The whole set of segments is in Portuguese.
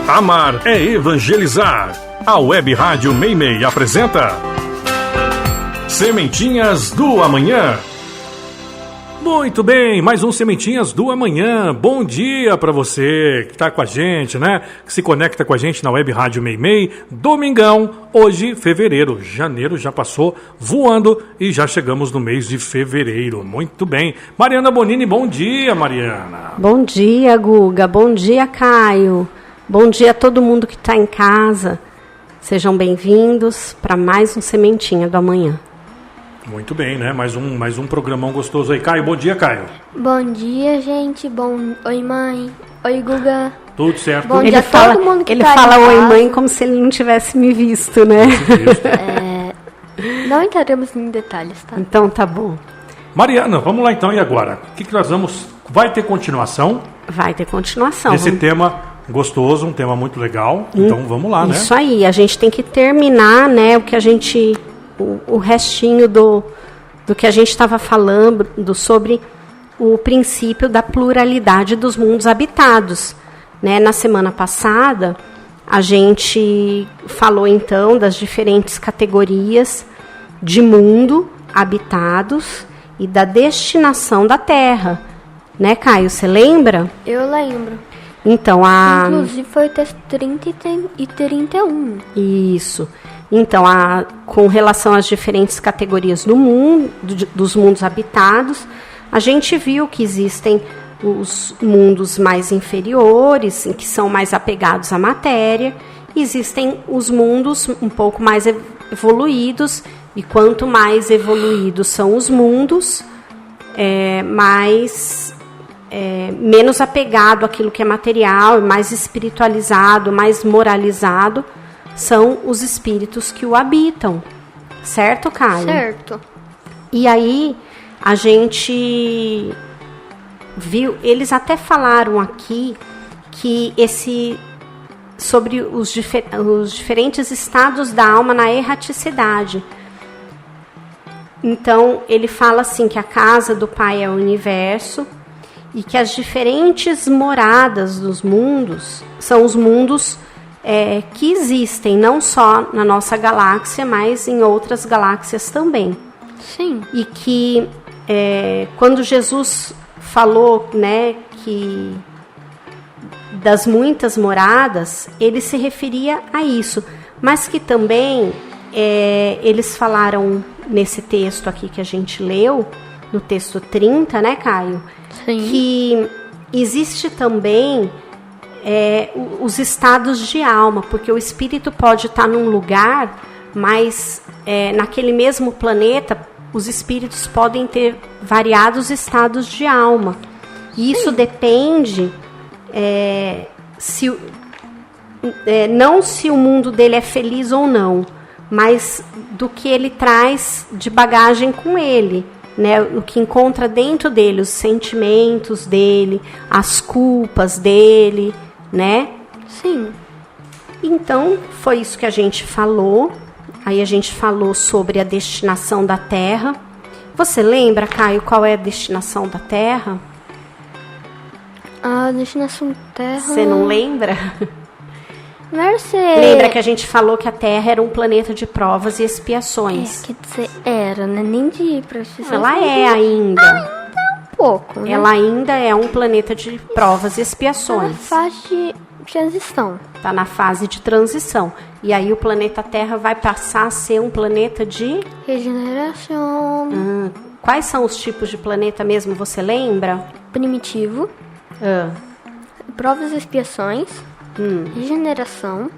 Amar é evangelizar. A Web Rádio Meimei apresenta Sementinhas do Amanhã. Muito bem, mais um Sementinhas do Amanhã. Bom dia para você que está com a gente, né? Que se conecta com a gente na Web Rádio Meimei. Domingão, hoje, fevereiro. Janeiro já passou voando e já chegamos no mês de fevereiro. Muito bem. Mariana Bonini, bom dia, Mariana. Bom dia, Guga. Bom dia, Caio. Bom dia a todo mundo que está em casa. Sejam bem-vindos para mais um Sementinha do Amanhã. Muito bem, né? Mais um programão gostoso aí. Caio, bom dia, Caio. Bom dia, gente. Oi, mãe. Oi, Guga. Tudo certo. Bom dia a todo mundo que ele tá fala oi, casa. mãe, como se ele não tivesse me visto, né? Não entraremos em detalhes, tá? Então tá bom. Mariana, vamos lá então. E agora? O que nós vamos... Vai ter continuação? Vai ter continuação. Esse tema gostoso, um tema muito legal. Então vamos lá, né? Isso aí. A gente tem que terminar, né, o restinho do que a gente estava falando sobre o princípio da pluralidade dos mundos habitados, né? Na semana passada, a gente falou, então, das diferentes categorias de mundo habitados e da destinação da Terra, né, Caio? Você lembra? Eu lembro. Então, Inclusive, foi o texto 30 e 31. Isso. Então, com relação às diferentes categorias do mundo, dos mundos habitados, a gente viu que existem os mundos mais inferiores, que são mais apegados à matéria, e existem os mundos um pouco mais evoluídos, e quanto mais evoluídos são os mundos, menos apegado àquilo que é material, mais espiritualizado, mais moralizado, são os espíritos que o habitam. Certo, Caio? Certo. E aí, a gente viu, eles até falaram aqui que sobre os diferentes estados da alma na erraticidade. Então, ele fala assim que a casa do Pai é o universo e que as diferentes moradas dos mundos são os mundos que existem, não só na nossa galáxia, mas em outras galáxias também. Sim. E que quando Jesus falou, né, que das muitas moradas, ele se referia a isso, mas que também eles falaram nesse texto aqui que a gente leu, no texto 30, né, Caio? Sim. Que existe também os estados de alma, porque o espírito pode estar num lugar, mas naquele mesmo planeta os espíritos podem ter variados estados de alma. E isso depende não se o mundo dele é feliz ou não, mas do que ele traz de bagagem com ele, né? O que encontra dentro dele, os sentimentos dele, as culpas dele, né? Sim. Então, foi isso que a gente falou. Aí a gente falou sobre a destinação da Terra. Você lembra, Caio, qual é a destinação da Terra? A destinação da Terra... Você não lembra? Lembra que a gente falou que a Terra era um planeta de provas e expiações. Quer dizer, né? Nem de precisão. Ela é ainda. Um pouco, né? Ela ainda é um planeta de provas e expiações. Tá na fase de transição. Está na fase de transição. E aí o planeta Terra vai passar a ser um planeta de... regeneração. Quais são os tipos de planeta mesmo, você lembra? Primitivo. Provas e expiações. Regeneração.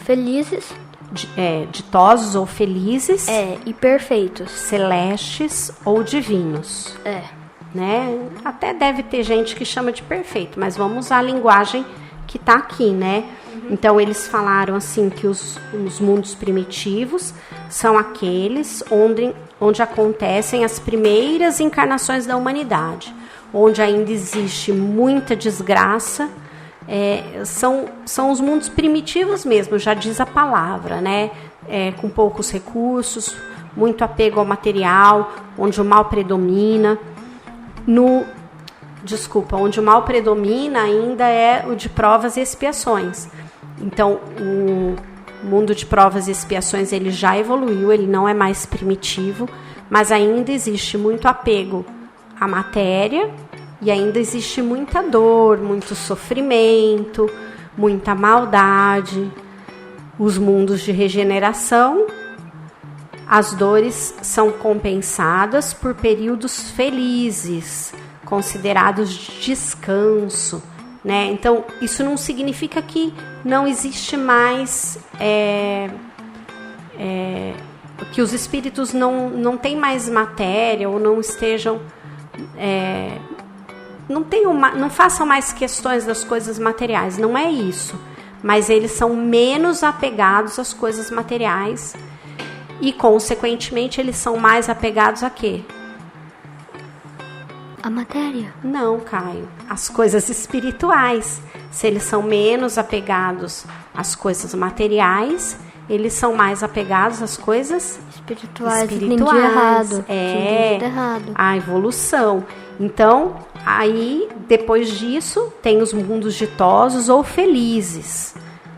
Felizes. Ditosos ou felizes. E perfeitos. Celestes ou divinos. Né? Até deve ter gente que chama de perfeito, mas vamos usar a linguagem que está aqui, né? Então, eles falaram assim que os mundos primitivos são aqueles onde acontecem as primeiras encarnações da humanidade, onde ainda existe muita desgraça. São os mundos primitivos mesmo, já diz a palavra, né? Com poucos recursos, muito apego ao material, onde o mal predomina. onde o mal predomina ainda é o de provas e expiações. Então, o mundo de provas e expiações, ele já evoluiu, ele não é mais primitivo, mas ainda existe muito apego à matéria e ainda existe muita dor, muito sofrimento, muita maldade. Os mundos de regeneração, as dores são compensadas por períodos felizes, considerados de descanso, né? Então, isso não significa que não existe mais, que os espíritos não têm mais matéria ou não estejam, não façam mais questões das coisas materiais, não é isso. Mas eles são menos apegados às coisas materiais e, consequentemente, eles são mais apegados a quê? A matéria? Não, Caio. As coisas espirituais. Se eles são menos apegados às coisas materiais, eles são mais apegados às coisas espirituais. Entendi errado. É, errado. A evolução. Então, aí, depois disso, tem os mundos ditosos ou felizes,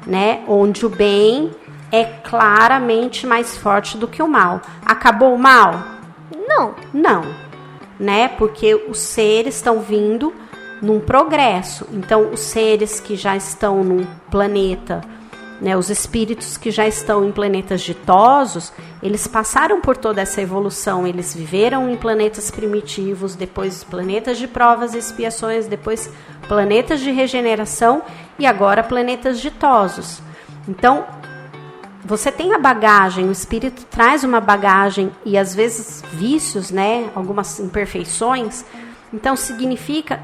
né? Onde o bem é claramente mais forte do que o mal. Acabou o mal? Não. Não, né? Porque os seres estão vindo num progresso. Então, os seres que já estão num planeta, né, os espíritos que já estão em planetas ditosos, eles passaram por toda essa evolução. Eles viveram em planetas primitivos, depois planetas de provas e expiações, depois planetas de regeneração e agora planetas ditosos. Então, você tem a bagagem, o espírito traz uma bagagem e às vezes vícios, né, algumas imperfeições. Então, significa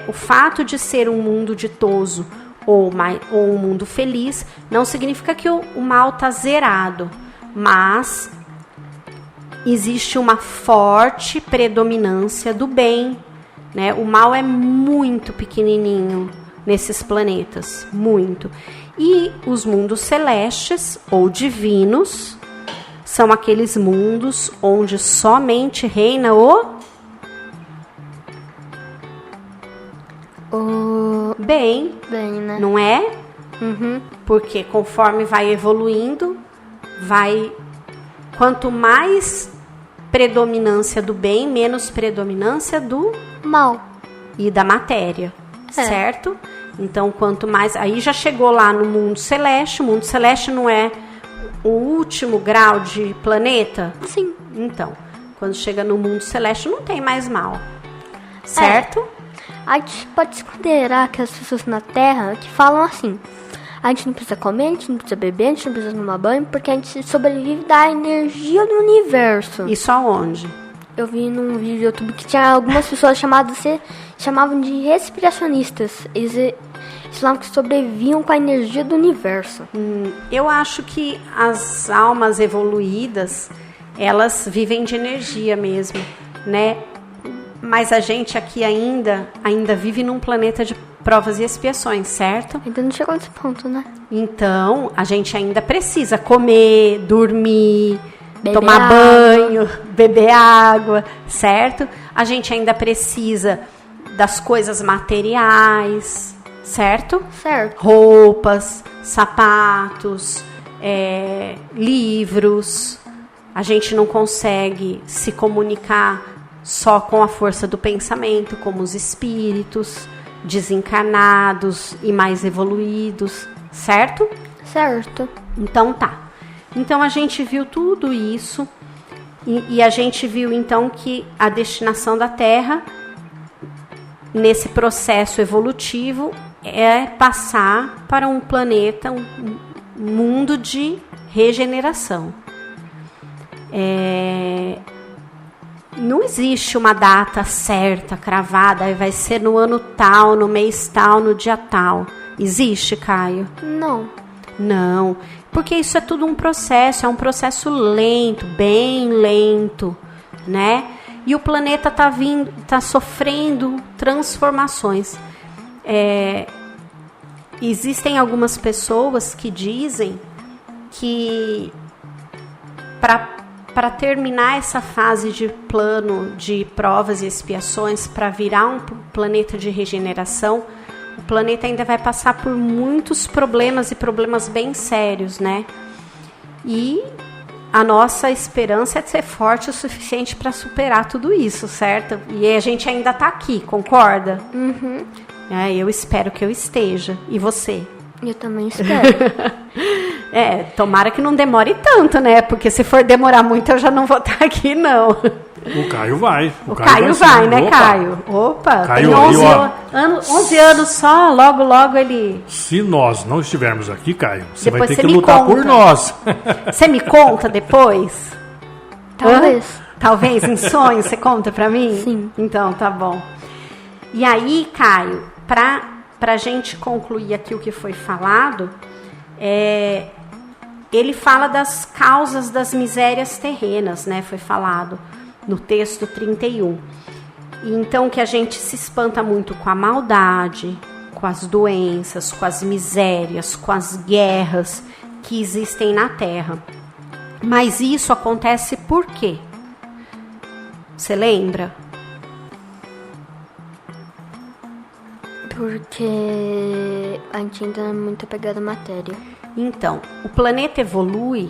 o fato de ser um mundo ditoso ou um mundo feliz, não significa que o mal está zerado, mas existe uma forte predominância do bem, né? O mal é muito pequenininho nesses planetas, muito. E os mundos celestes ou divinos são aqueles mundos onde somente reina o bem, né? Não é? Uhum. Porque conforme vai evoluindo, quanto mais predominância do bem, menos predominância do mal e da matéria, certo? Então, quanto mais... Aí já chegou lá no mundo celeste. O mundo celeste não é o último grau de planeta? Sim. Então, quando chega no mundo celeste, não tem mais mal, certo? A gente pode considerar que as pessoas na Terra que falam assim: a gente não precisa comer, a gente não precisa beber, a gente não precisa tomar banho, porque a gente sobrevive da energia do universo. Isso aonde? Eu vi num vídeo do YouTube que tinha algumas pessoas chamavam de respiracionistas. Eles falavam que sobreviviam com a energia do universo. Eu acho que as almas evoluídas, elas vivem de energia mesmo, né? Mas a gente aqui ainda vive num planeta de provas e expiações, certo? Ainda não chegou nesse ponto, né? Então, a gente ainda precisa comer, dormir, tomar água. banho, beber água, certo? A gente ainda precisa das coisas materiais, certo? Certo. Roupas, sapatos, livros. A gente não consegue se comunicar só com a força do pensamento, como os espíritos desencarnados e mais evoluídos, certo? Certo. Então tá. Então a gente viu tudo isso e a gente viu então que a destinação da Terra nesse processo evolutivo é passar para um planeta, um mundo de regeneração. Não existe uma data certa, cravada, vai ser no ano tal, no mês tal, no dia tal. Existe, Caio? Não. Não, porque isso é tudo um processo, é um processo lento, bem lento, né? E o planeta tá sofrendo transformações. Existem algumas pessoas que dizem que para para terminar essa fase de plano de provas e expiações, para virar um planeta de regeneração, o planeta ainda vai passar por muitos problemas e problemas bem sérios, né? E a nossa esperança é de ser forte o suficiente para superar tudo isso, certo? E a gente ainda está aqui, concorda? Uhum. Eu espero que eu esteja. E você? Eu também espero. Tomara que não demore tanto, né? Porque se for demorar muito, eu já não vou estar aqui, não. O Caio vai. O Caio vai, né, Opa. Caio? Opa, Caio, tem 11 anos só, logo ele... Se nós não estivermos aqui, Caio, você Depois vai ter você que me lutar conta. por nós. Você me conta depois? Talvez. Talvez, em sonho, você conta pra mim? Sim. Então, tá bom. E aí, Caio, pra gente concluir aqui o que foi falado, ele fala das causas das misérias terrenas, né? Foi falado no texto 31. E então que a gente se espanta muito com a maldade, com as doenças, com as misérias, com as guerras que existem na Terra. Mas isso acontece por quê? Você lembra? Porque a gente ainda é muito apegado à matéria. Então, o planeta evolui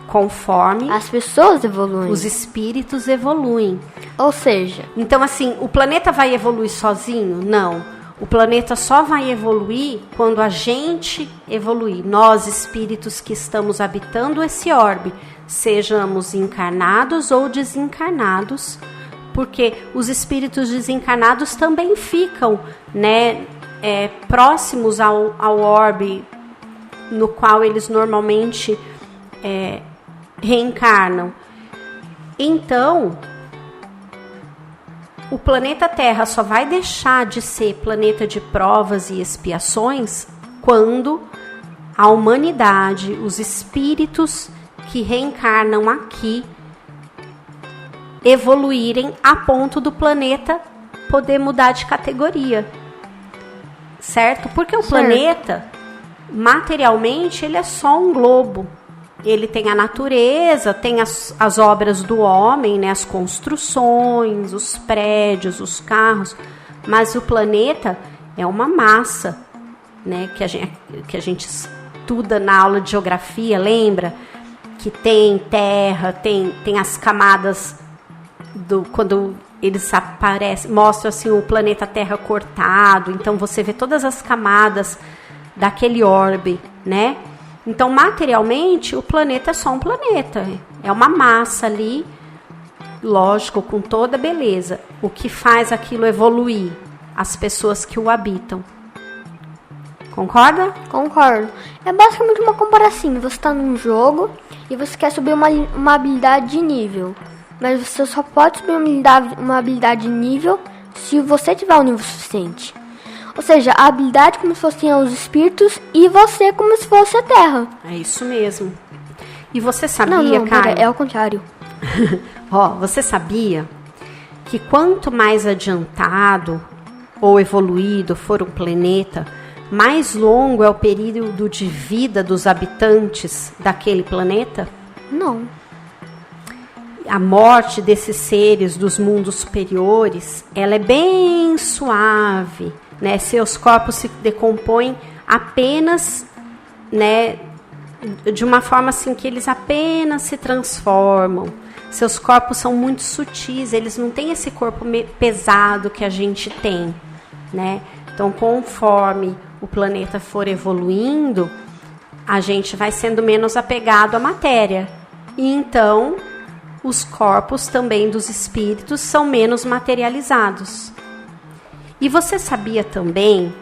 conforme As pessoas evoluem. os espíritos evoluem. Ou seja, Então, assim, o planeta vai evoluir sozinho? Não. O planeta só vai evoluir quando a gente evoluir. Nós, espíritos que estamos habitando esse orbe, sejamos encarnados ou desencarnados, porque os espíritos desencarnados também ficam, né, próximos ao orbe no qual eles normalmente reencarnam. Então, o planeta Terra só vai deixar de ser planeta de provas e expiações quando a humanidade, os espíritos que reencarnam aqui, evoluírem a ponto do planeta poder mudar de categoria. Certo? Porque o planeta, materialmente, ele é só um globo. Ele tem a natureza, tem as obras do homem, né, as construções, os prédios, os carros, mas o planeta é uma massa, né, que a gente estuda na aula de geografia, lembra? Que tem terra, tem as camadas quando eles aparecem, mostram assim o planeta Terra cortado, então você vê todas as camadas daquele orbe, né? Então, materialmente, o planeta é só um planeta. É uma massa ali, lógico, com toda beleza. O que faz aquilo evoluir? As pessoas que o habitam. Concorda? concordo. É basicamente uma comparação. Você está num jogo e você quer subir uma habilidade de nível. Mas você só pode subir uma habilidade de nível se você tiver um nível suficiente. Ou seja, a habilidade como se fossem os espíritos e você como se fosse a Terra. É isso mesmo. E você sabia, Não, Caio? é ao contrário. Você sabia que quanto mais adiantado ou evoluído for um planeta, mais longo é o período de vida dos habitantes daquele planeta? Não. A morte desses seres dos mundos superiores, ela é bem suave, né? Seus corpos se decompõem apenas, né, de uma forma assim que eles apenas se transformam. Seus corpos são muito sutis, eles não têm esse corpo pesado que a gente tem, né? Então, conforme o planeta for evoluindo, a gente vai sendo menos apegado à matéria. E então, os corpos também dos espíritos são menos materializados. E você sabia também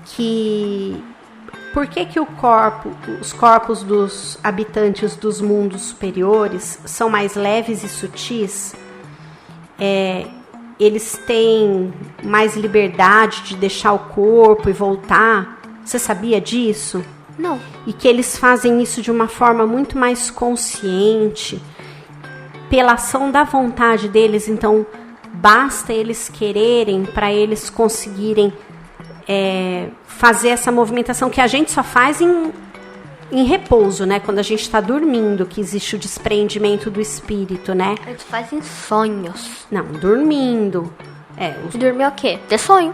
que por que os corpos dos habitantes dos mundos superiores são mais leves e sutis? Eles têm mais liberdade de deixar o corpo e voltar. Você sabia disso? Não. E que eles fazem isso de uma forma muito mais consciente, pela ação da vontade deles. Então, basta eles quererem para eles conseguirem fazer essa movimentação que a gente só faz em repouso, né? Quando a gente está dormindo, que existe o desprendimento do espírito, né? A gente faz em sonhos. Não, dormindo. Dormir é o quê? Ter sonho.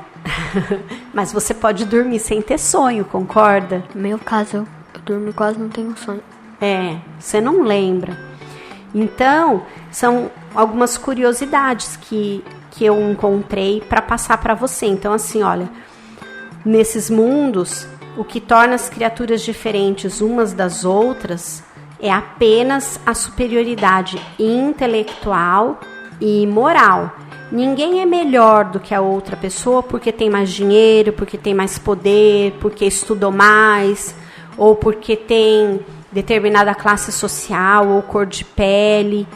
Mas você pode dormir sem ter sonho, concorda? No meu caso, eu durmo quase não tenho sonho. Você não lembra. Então, são algumas curiosidades que eu encontrei para passar para você. Então, assim, olha, nesses mundos, o que torna as criaturas diferentes umas das outras é apenas a superioridade intelectual e moral. Ninguém é melhor do que a outra pessoa porque tem mais dinheiro, porque tem mais poder, porque estudou mais, ou porque tem determinada classe social ou cor de pele.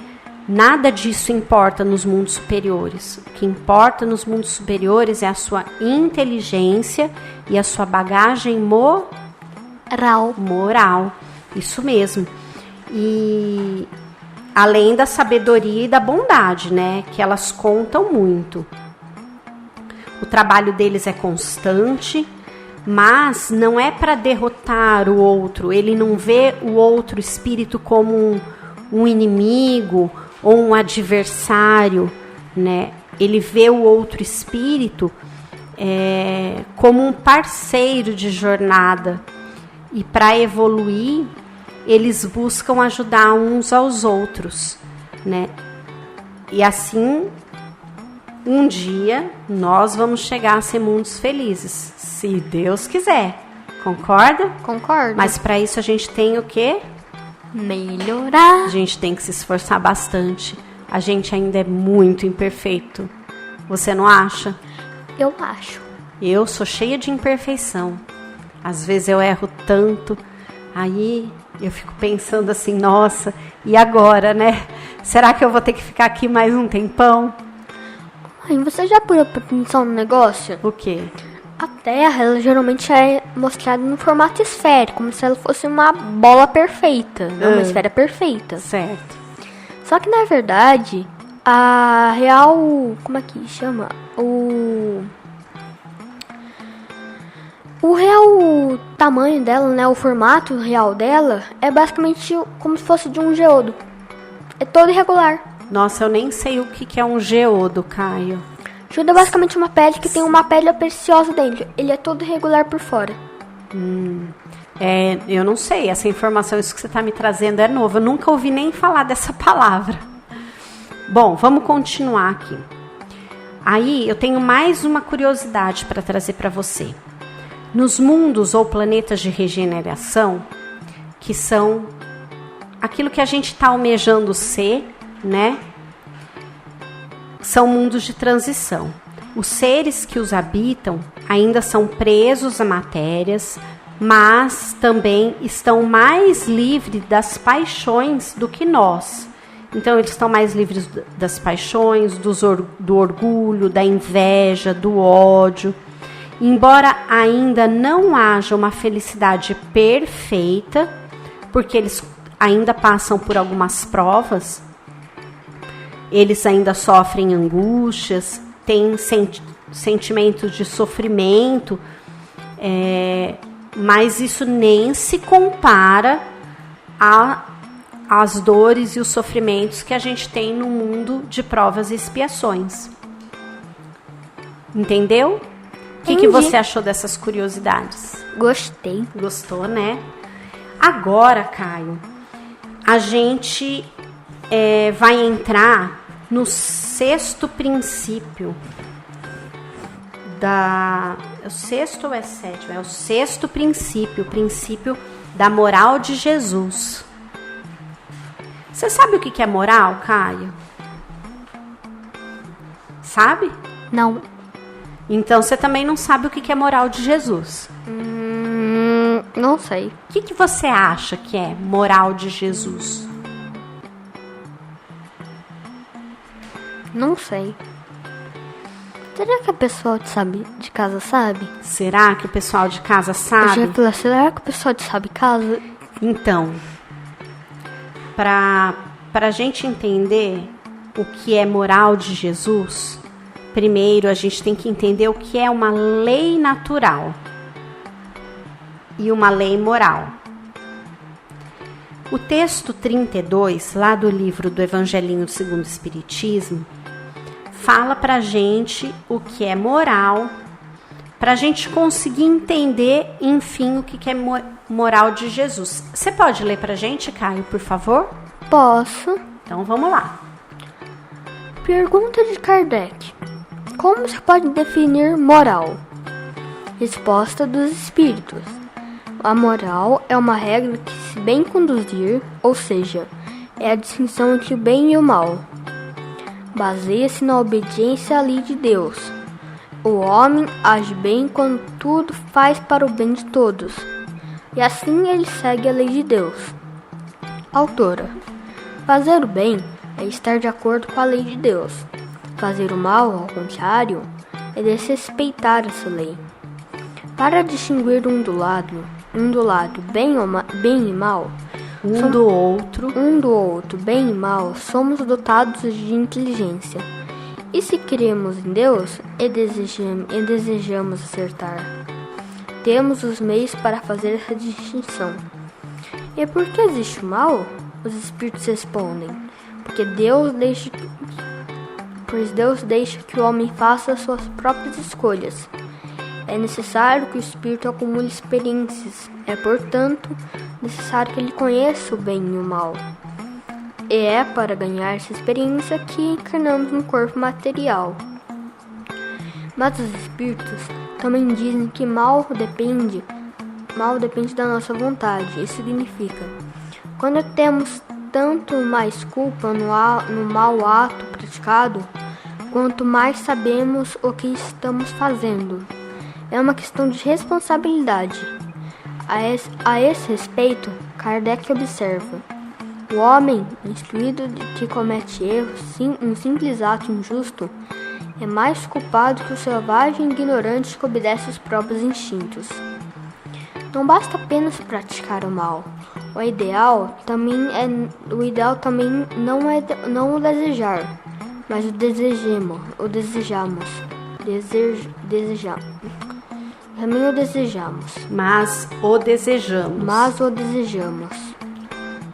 Nada disso importa nos mundos superiores. O que importa nos mundos superiores é a sua inteligência e a sua bagagem moral. Isso mesmo. E além da sabedoria e da bondade, né? Que elas contam muito. O trabalho deles é constante, mas não é para derrotar o outro. Ele não vê o outro espírito como um inimigo ou um adversário, né? Ele vê o outro espírito como um parceiro de jornada. E para evoluir, eles buscam ajudar uns aos outros, né? E assim, um dia, nós vamos chegar a ser mundos felizes, se Deus quiser. Concorda? Concordo. Mas para isso a gente tem o quê? Melhorar. A gente tem que se esforçar bastante. A gente ainda é muito imperfeito. Você não acha? Eu acho. Eu sou cheia de imperfeição. Às vezes eu erro tanto. Aí eu fico pensando assim, nossa, e agora, né? Será que eu vou ter que ficar aqui mais um tempão? Mãe, você já parou pra pensar no negócio? O quê? A Terra, ela geralmente é mostrada no formato esférico, como se ela fosse uma bola perfeita, não uma esfera perfeita. Certo. Só que, na verdade, a real... Como é que chama? O real tamanho dela, né? O formato real dela é basicamente como se fosse de um geodo. É todo irregular. Nossa, eu nem sei o que é um geodo, Caio. Geodo é basicamente uma pedra que tem uma pedra preciosa dentro. Ele é todo irregular por fora. Eu não sei, essa informação, isso que você está me trazendo é novo. Eu nunca ouvi nem falar dessa palavra. Bom, vamos continuar aqui. Aí, eu tenho mais uma curiosidade para trazer para você. Nos mundos ou planetas de regeneração, que são aquilo que a gente está almejando ser, né? São mundos de transição. Os seres que os habitam ainda são presos a matérias, mas também estão mais livres das paixões do que nós. Então, eles estão mais livres das paixões, do orgulho, da inveja, do ódio. Embora ainda não haja uma felicidade perfeita, porque eles ainda passam por algumas provas, eles ainda sofrem angústias, têm sentimentos de sofrimento, mas isso nem se compara às dores e os sofrimentos que a gente tem no mundo de provas e expiações. Entendeu? O que você achou dessas curiosidades? Gostei. Gostou, né? Agora, Caio, a gente vai entrar no sexto princípio É o sexto ou é sétimo? É o sexto princípio, o princípio da moral de Jesus. Você sabe o que é moral, Caio? Sabe? Não. Então você também não sabe o que é moral de Jesus. Não sei. O que você acha que é moral de Jesus? Não sei. Será que a pessoa de casa sabe? Será que o pessoal de casa Eu sabe? já ia falar, será que o pessoal de casa... Então, para a gente entender o que é moral de Jesus, primeiro a gente tem que entender o que é uma lei natural e uma lei moral. O texto 32, lá do livro do Evangelinho segundo o Espiritismo, fala pra gente o que é moral, pra gente conseguir entender, enfim, o que é moral de Jesus. Você pode ler pra gente, Caio, por favor? Posso. Então vamos lá. Pergunta de Kardec: como se pode definir moral? Resposta dos espíritos: a moral é uma regra que, se bem conduzir, ou seja, é a distinção entre o bem e o mal, baseia-se na obediência à lei de Deus. O homem age bem quando tudo faz para o bem de todos, e assim ele segue a lei de Deus. Autora: fazer o bem é estar de acordo com a lei de Deus. Fazer o mal, ao contrário, é desrespeitar essa lei. Para distinguir um do lado, bem e mal, um do outro, bem e mal, somos dotados de inteligência. E se cremos em Deus e desejamos acertar, temos os meios para fazer essa distinção. E por que existe o mal? Os espíritos respondem: pois Deus deixa que o homem faça as suas próprias escolhas. É necessário que o espírito acumule experiências. É, portanto, necessário que ele conheça o bem e o mal. E é para ganhar essa experiência que encarnamos no corpo material. Mas os espíritos também dizem que mal depende da nossa vontade. Isso significa: quando temos tanto mais culpa no mau ato praticado, quanto mais sabemos o que estamos fazendo. É uma questão de responsabilidade. A esse respeito, Kardec observa: o homem, instruído de que comete erros, um simples ato injusto, é mais culpado que o selvagem ignorante que obedece aos próprios instintos. Não basta apenas praticar o mal. O ideal também não o desejar, mas o desejamos. Também o desejamos. Mas o desejamos.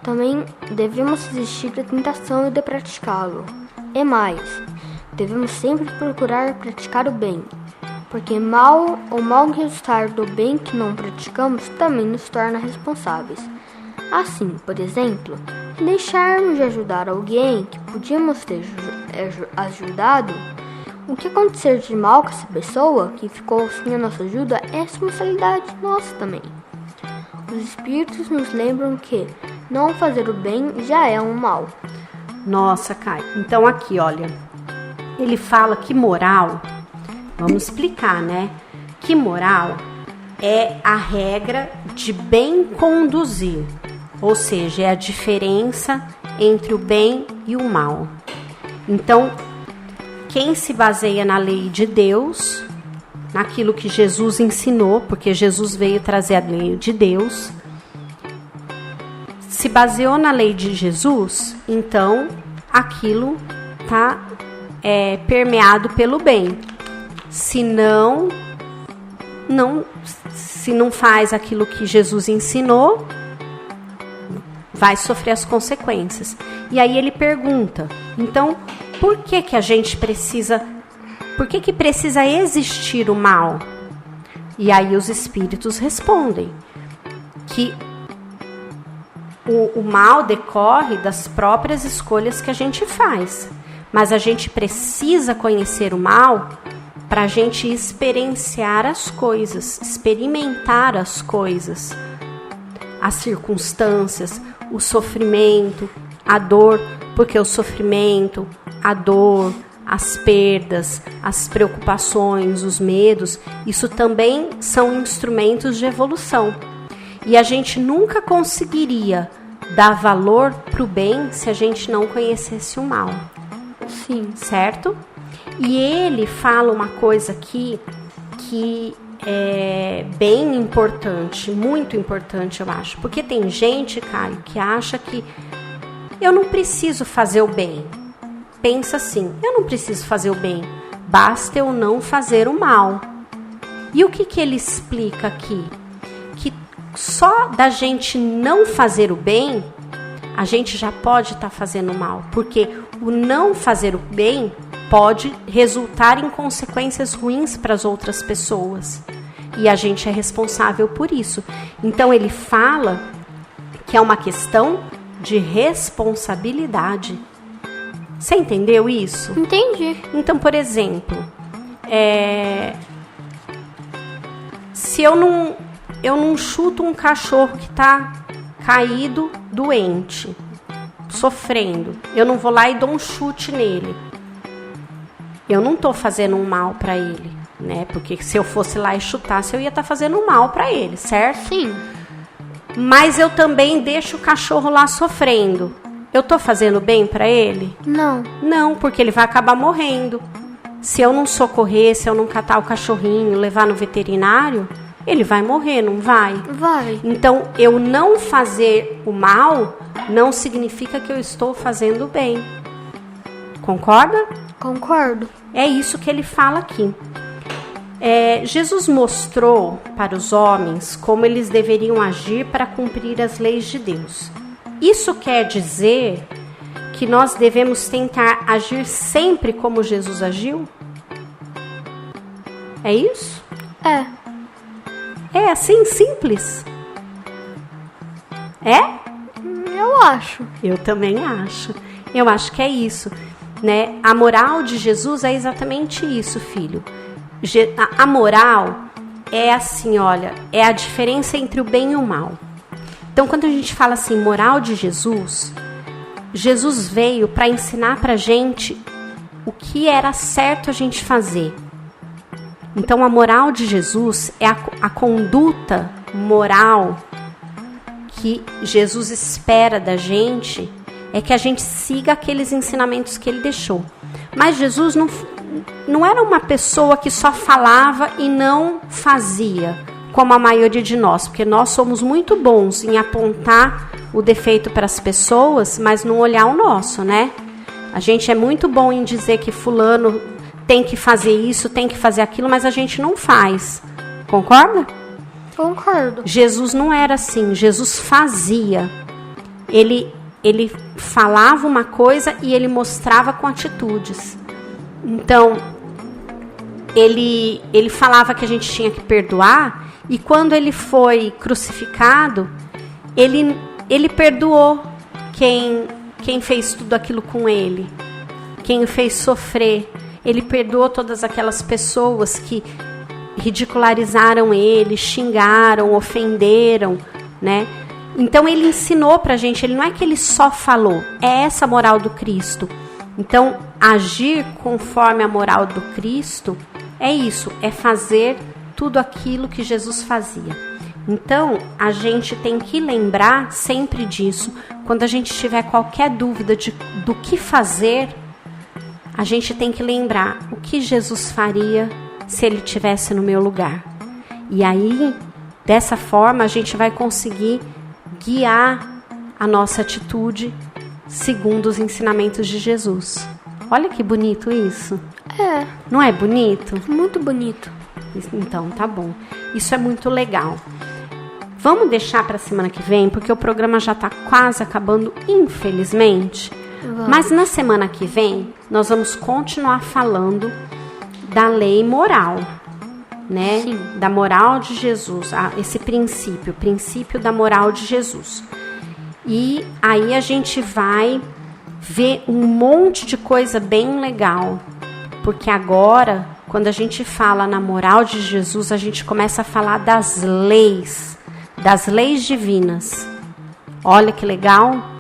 Também devemos resistir da tentação de praticá-lo. E mais, devemos sempre procurar praticar o bem, porque o mal resultar do bem que não praticamos também nos torna responsáveis. Assim, por exemplo, se deixarmos de ajudar alguém que podíamos ter ajudado, o que acontecer de mal com essa pessoa que ficou sem a nossa ajuda é responsabilidade nossa também. Os espíritos nos lembram que não fazer o bem já é um mal. Nossa, Caio. Então aqui, olha, ele fala que moral, vamos explicar, né? Que moral é a regra de bem conduzir, ou seja, é a diferença entre o bem e o mal. Então, quem se baseia na lei de Deus, naquilo que Jesus ensinou, porque Jesus veio trazer a lei de Deus, se baseou na lei de Jesus, então aquilo está permeado pelo bem. Se não faz aquilo que Jesus ensinou, vai sofrer as consequências. E aí ele pergunta: então, por que a gente precisa... Por que precisa existir o mal? E aí os espíritos respondem que o mal decorre das próprias escolhas que a gente faz. Mas a gente precisa conhecer o mal para a gente experienciar as coisas, experimentar as coisas, as circunstâncias, o sofrimento, a dor, porque o sofrimento, a dor, as perdas, as preocupações, os medos, isso também são instrumentos de evolução. E a gente nunca conseguiria dar valor para o bem se a gente não conhecesse o mal. Sim. Certo? E ele fala uma coisa aqui que é bem importante, muito importante, eu acho. Porque tem gente, Caio, que acha que eu não preciso fazer o bem. Pensa assim: eu não preciso fazer o bem, basta eu não fazer o mal. E o que ele explica aqui? Que só da gente não fazer o bem a gente já pode estar fazendo mal, porque o não fazer o bem pode resultar em consequências ruins para as outras pessoas. E a gente é responsável por isso. Então ele fala que é uma questão de responsabilidade. Você entendeu isso? Entendi. Então, por exemplo, se eu não chuto um cachorro que está caído, doente, sofrendo, eu não vou lá e dou um chute nele. Eu não estou fazendo um mal para ele, né? Porque se eu fosse lá e chutasse, eu ia estar fazendo um mal para ele, certo? Sim. Mas eu também deixo o cachorro lá sofrendo. Eu estou fazendo bem para ele? Não. Não, porque ele vai acabar morrendo. Se eu não socorrer, se eu não catar o cachorrinho, levar no veterinário, ele vai morrer, não vai? Vai. Então, eu não fazer o mal não significa que eu estou fazendo o bem. Concorda? Concordo. É isso que ele fala aqui. Jesus mostrou para os homens como eles deveriam agir para cumprir as leis de Deus. Isso quer dizer que nós devemos tentar agir sempre como Jesus agiu? É isso? É. É assim simples? É? Eu acho. Eu também acho. Eu acho que é isso, né? A moral de Jesus é exatamente isso, filho. A moral é assim, olha, é a diferença entre o bem e o mal. Então, quando a gente fala assim, moral de Jesus, Jesus veio para ensinar pra gente o que era certo a gente fazer. Então, a moral de Jesus é a conduta moral que Jesus espera da gente, é que a gente siga aqueles ensinamentos que ele deixou. Mas Jesus não era uma pessoa que só falava e não fazia, como a maioria de nós, porque nós somos muito bons em apontar o defeito para as pessoas, mas não olhar o nosso, né? A gente é muito bom em dizer que fulano tem que fazer isso, tem que fazer aquilo, mas a gente não faz. Concorda? Concordo. Jesus não era assim, Jesus fazia. Ele falava uma coisa e ele mostrava com atitudes. Então, ele falava que a gente tinha que perdoar, e quando ele foi crucificado, ele perdoou quem fez tudo aquilo com ele, quem o fez sofrer. Ele perdoou todas aquelas pessoas que ridicularizaram ele, xingaram, ofenderam, né? Então ele ensinou pra gente, ele não é que ele só falou, é essa a moral do Cristo. Então, agir conforme a moral do Cristo é isso, é fazer tudo aquilo que Jesus fazia. Então, a gente tem que lembrar sempre disso. Quando a gente tiver qualquer dúvida do que fazer, a gente tem que lembrar o que Jesus faria se ele estivesse no meu lugar. E aí, dessa forma, a gente vai conseguir guiar a nossa atitude segundo os ensinamentos de Jesus. Olha que bonito isso. É. Não é bonito? Muito bonito. Então, tá bom. Isso é muito legal. Vamos deixar para a semana que vem, porque o programa já está quase acabando, infelizmente. Vamos. Mas na semana que vem, nós vamos continuar falando da lei moral, né? Sim. Da moral de Jesus, esse princípio, o princípio da moral de Jesus. E aí a gente vai ver um monte de coisa bem legal, porque agora, quando a gente fala na moral de Jesus, a gente começa a falar das leis divinas. Olha que legal.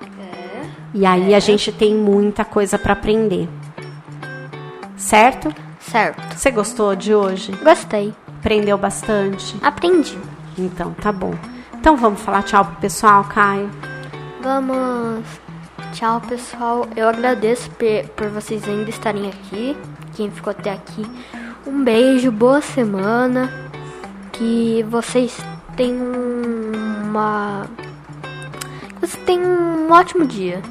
E aí a gente tem muita coisa para aprender. Certo? Certo. Você gostou de hoje? Gostei. Aprendeu bastante? Aprendi. Então, tá bom. Então vamos falar tchau pro pessoal, Caio? Vamos. Tchau, pessoal. Eu agradeço por vocês ainda estarem aqui. Quem ficou até aqui. Um beijo, boa semana. Que vocês tenham um ótimo dia.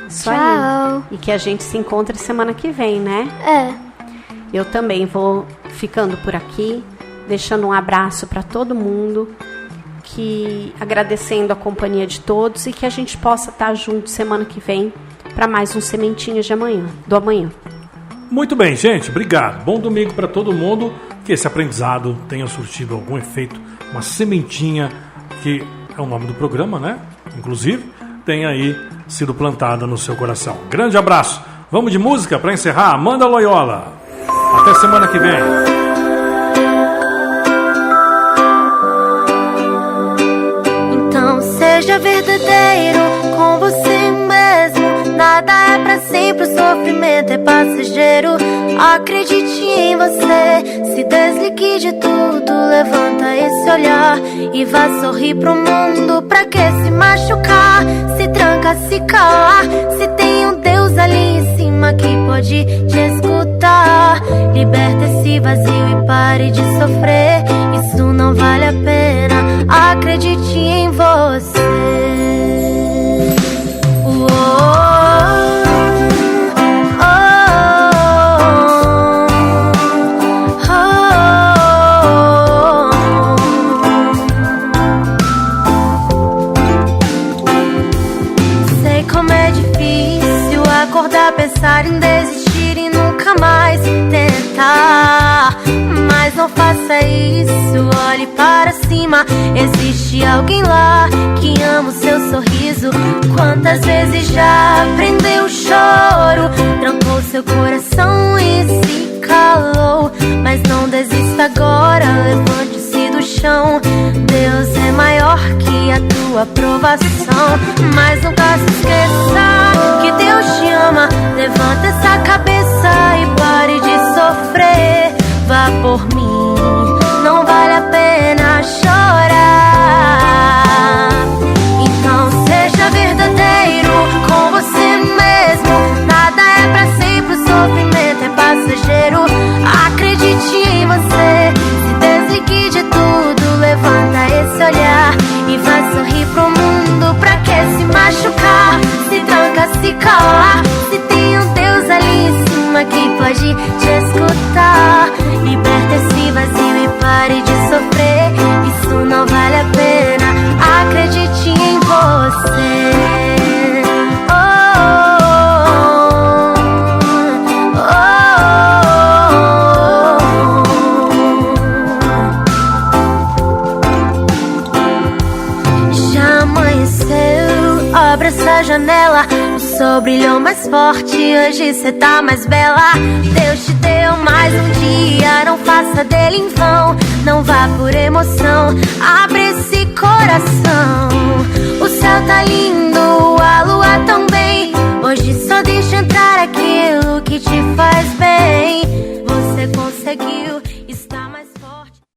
Isso Tchau. aí. E que a gente se encontre semana que vem, né? É. Eu também vou ficando por aqui, deixando um abraço para todo mundo. que agradecendo a companhia de todos e que a gente possa estar junto semana que vem para mais um Sementinhas do Amanhã. Muito bem, gente, obrigado. Bom domingo para todo mundo, que esse aprendizado tenha surtido algum efeito, uma sementinha, que é o nome do programa, né? Inclusive, tenha aí sido plantada no seu coração. Grande abraço. Vamos de música para encerrar? Amanda Loyola. Até semana que vem. Então seja verdadeiro com você mesmo. Nada é pra sempre, o sofrimento é passageiro. Acredite em você, se desligue de tudo. Levanta esse olhar e vá sorrir pro mundo. Pra que se machucar, se tranca, se calar, se tem um Deus ali em cima que pode te escutar. Liberta esse vazio e pare de sofrer, isso não vale a pena. Acredite em você. Sei como é difícil acordar, pensar em desistir e nunca mais tentar. Mas não faça isso, olhe para cima. Existe alguém lá que ama o seu sorriso. Quantas vezes já prendeu o choro, trancou seu coração e se calou. Mas não desista agora, levante-se do chão. Deus é maior que a tua aprovação. Mas nunca se esqueça que Deus te ama. Levanta essa cabeça e pare de sofrer. Vá por mim, não vale a pena chorar. Então seja verdadeiro com você mesmo. Nada é pra sempre, o sofrimento é passageiro. Acredite em você, se desligue de tudo. Levanta esse olhar e vá sorrir pro mundo. Pra que se machucar, se tranca, se calar, se tem um Deus ali em cima que pode te escutar. Liberta esse vazio e pare de sofrer, isso não vale a pena. Acredite em você. Já amanheceu, abre essa janela. O sol brilhou mais forte, hoje cê tá mais bela. Deus te deu mais um dia, não faça dele em vão. Não vá por emoção, abre esse coração. O céu tá lindo, a lua também. Hoje só deixa entrar aquilo que te faz bem.